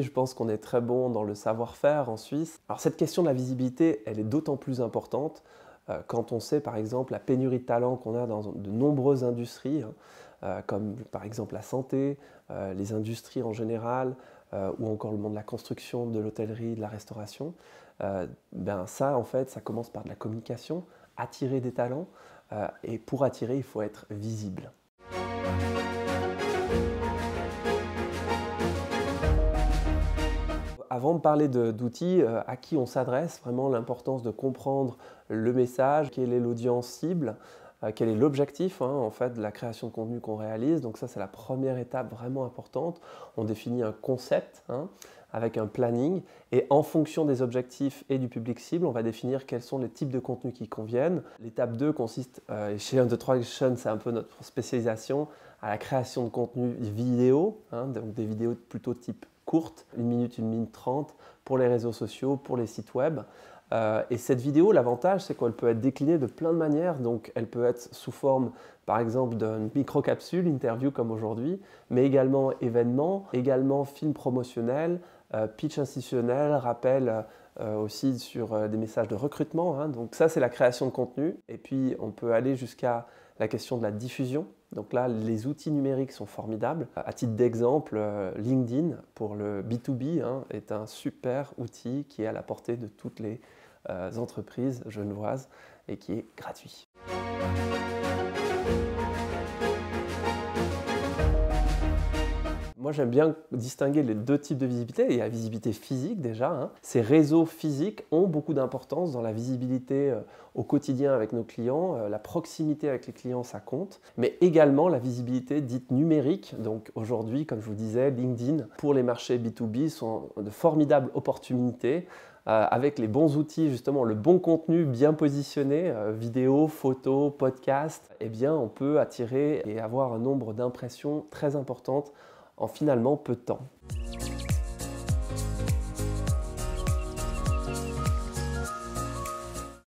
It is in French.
je pense qu'on est très bon dans le savoir-faire en Suisse. Alors cette question de la visibilité, elle est d'autant plus importante quand on sait par exemple la pénurie de talents qu'on a dans de nombreuses industries, hein, comme par exemple la santé, les industries en général, ou encore le monde de la construction, de l'hôtellerie, de la restauration. Ben ça, en fait, ça commence par de la communication, attirer des talents, et pour attirer, il faut être visible. Avant de parler d'outils, à qui on s'adresse, vraiment l'importance de comprendre le message, quelle est l'audience cible, quel est l'objectif en fait, de la création de contenu qu'on réalise. Donc ça, c'est la première étape vraiment importante. On définit un concept avec un planning et en fonction des objectifs et du public cible, on va définir quels sont les types de contenus qui conviennent. L'étape 2 consiste, chez 1, 2, 3 Action, c'est un peu notre spécialisation, à la création de contenu vidéo, donc des vidéos plutôt type courte, 1 minute, 1 minute 30, pour les réseaux sociaux, pour les sites web. Et cette vidéo, l'avantage, c'est qu'elle peut être déclinée de plein de manières. Donc, elle peut être sous forme, par exemple, d'une micro-capsule, interview comme aujourd'hui, mais également événement, également film promotionnel, pitch institutionnel, rappel aussi sur des messages de recrutement. Donc ça, c'est la création de contenu. Et puis, on peut aller jusqu'à la question de la diffusion. Donc là, les outils numériques sont formidables. À titre d'exemple, LinkedIn pour le B2B est un super outil qui est à la portée de toutes les entreprises genevoises et qui est gratuit. Moi, j'aime bien distinguer les deux types de visibilité. Il y a la visibilité physique déjà. Ces réseaux physiques ont beaucoup d'importance dans la visibilité au quotidien avec nos clients. La proximité avec les clients, ça compte. Mais également la visibilité dite numérique. Donc aujourd'hui, comme je vous disais, LinkedIn pour les marchés B2B sont de formidables opportunités. Avec les bons outils, justement, le bon contenu bien positionné, vidéo, photo, podcast, eh bien, on peut attirer et avoir un nombre d'impressions très importantes en finalement peu de temps.